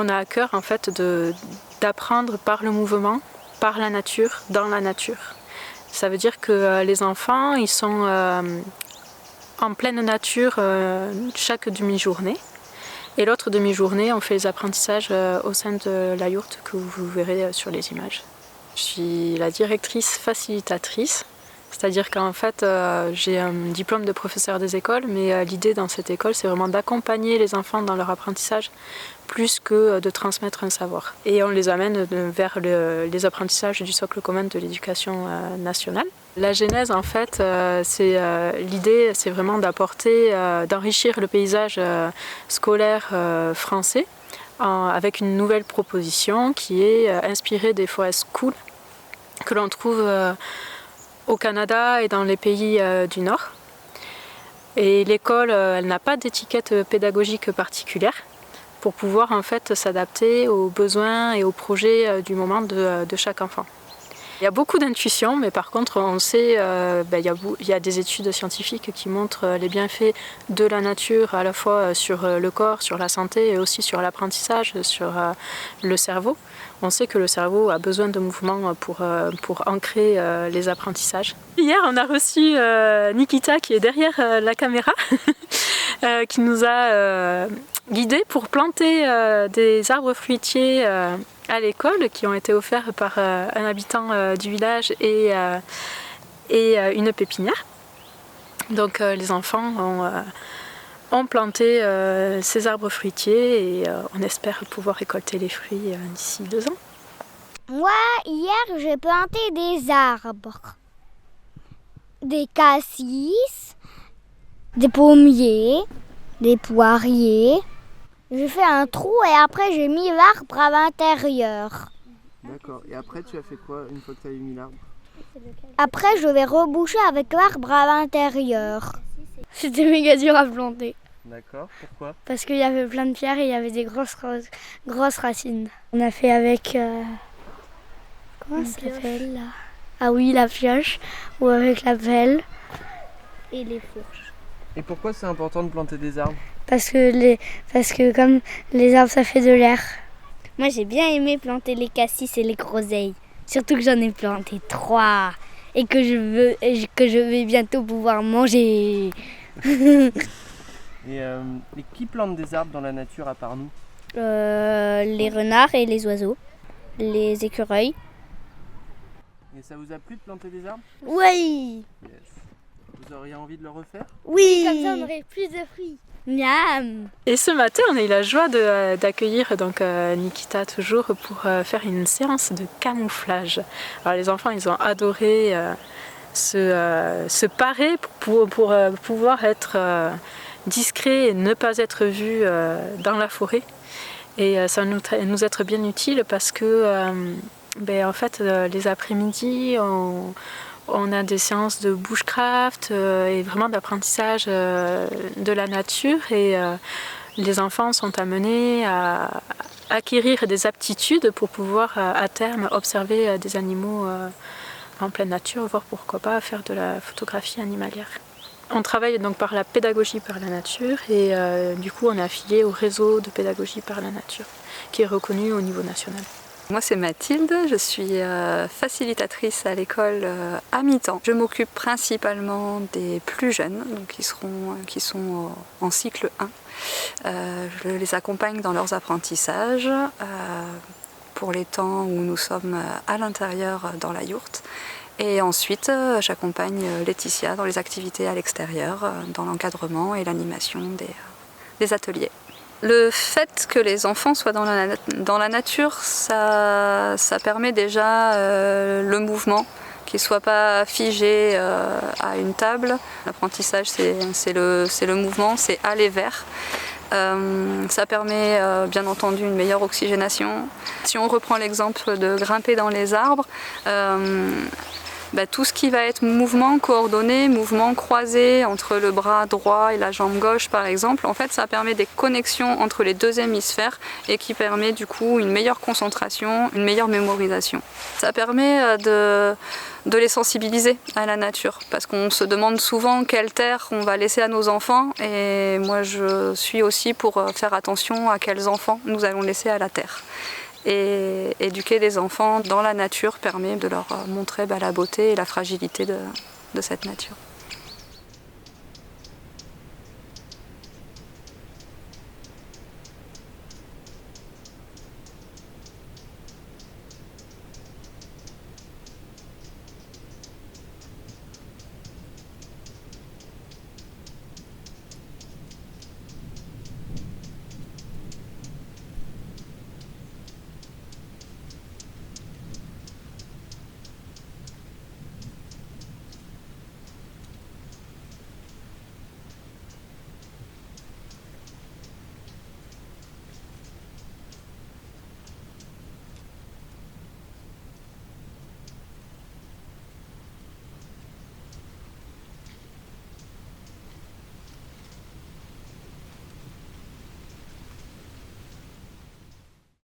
On a à cœur en fait d'apprendre par le mouvement, par la nature, dans la nature. Ça veut dire que les enfants, ils sont en pleine nature chaque demi-journée. Et l'autre demi-journée, on fait les apprentissages au sein de la yourte que vous verrez sur les images. Je suis la directrice facilitatrice, c'est-à-dire qu'en fait j'ai un diplôme de professeur des écoles, mais l'idée dans cette école c'est vraiment d'accompagner les enfants dans leur apprentissage plus que de transmettre un savoir. Et on les amène vers les apprentissages du socle commun de l'éducation nationale. La genèse en fait, l'idée c'est vraiment d'apporter, d'enrichir le paysage scolaire français avec une nouvelle proposition qui est inspirée des forest schools que l'on trouve au Canada et dans les pays du Nord. Et l'école, elle n'a pas d'étiquette pédagogique particulière pour pouvoir en fait s'adapter aux besoins et aux projets du moment de chaque enfant. Il y a beaucoup d'intuition, mais par contre on sait, il y a des études scientifiques qui montrent les bienfaits de la nature à la fois sur le corps, sur la santé et aussi sur l'apprentissage, sur le cerveau. On sait que le cerveau a besoin de mouvement pour ancrer les apprentissages. Hier on a reçu Nikita qui est derrière la caméra, qui nous a guidés pour planter des arbres fruitiers à l'école qui ont été offerts par un habitant du village et une pépinière. Donc les enfants ont planté ces arbres fruitiers et on espère pouvoir récolter les fruits d'ici 2 ans. Moi, hier, j'ai planté des arbres. Des cassis, des pommiers, des poiriers. J'ai fait un trou et après j'ai mis l'arbre à l'intérieur. D'accord. Et après tu as fait quoi une fois que tu avais mis l'arbre? Après je vais reboucher avec l'arbre à l'intérieur. C'était méga dur à planter. D'accord. Pourquoi? Parce qu'il y avait plein de pierres et il y avait des grosses racines. On a fait avec... comment ça s'appelle là? Ah oui, la pioche ou avec la pelle. Et les fourches. Et pourquoi c'est important de planter des arbres? Parce que comme les arbres ça fait de l'air. Moi j'ai bien aimé planter les cassis et les groseilles. Surtout que j'en ai planté 3 et que je vais bientôt pouvoir manger. Et qui plante des arbres dans la nature à part nous? Les renards et les oiseaux, les écureuils. Et ça vous a plu de planter des arbres? Oui. Yes. Vous auriez envie de le refaire? Oui. Comme ça on aurait plus de fruits. Miam. Et ce matin, on a eu la joie d'accueillir donc Nikita toujours pour faire une séance de camouflage. Alors les enfants, ils ont adoré se parer pour pouvoir être discrets et ne pas être vus dans la forêt. Et ça va nous être bien utile parce que en fait, les après-midi, on a des séances de bushcraft et vraiment d'apprentissage de la nature et les enfants sont amenés à acquérir des aptitudes pour pouvoir à terme observer des animaux en pleine nature, voire pourquoi pas faire de la photographie animalière. On travaille donc par la pédagogie par la nature et du coup on est affilié au réseau de pédagogie par la nature qui est reconnu au niveau national. Moi c'est Mathilde, je suis facilitatrice à l'école à mi-temps. Je m'occupe principalement des plus jeunes, donc qui sont en cycle 1. Je les accompagne dans leurs apprentissages pour les temps où nous sommes à l'intérieur dans la yourte. Et ensuite j'accompagne Laetitia dans les activités à l'extérieur, dans l'encadrement et l'animation des ateliers. Le fait que les enfants soient dans la nature, ça permet déjà le mouvement, qu'ils ne soient pas figés à une table. L'apprentissage, c'est le mouvement, c'est aller vers. Ça permet bien entendu une meilleure oxygénation. Si on reprend l'exemple de grimper dans les arbres, tout ce qui va être mouvement coordonné, mouvement croisé entre le bras droit et la jambe gauche par exemple, en fait ça permet des connexions entre les deux hémisphères et qui permet du coup une meilleure concentration, une meilleure mémorisation. Ça permet de les sensibiliser à la nature parce qu'on se demande souvent quelle terre on va laisser à nos enfants et moi je suis aussi pour faire attention à quels enfants nous allons laisser à la terre. Et éduquer les enfants dans la nature permet de leur montrer la beauté et la fragilité de cette nature.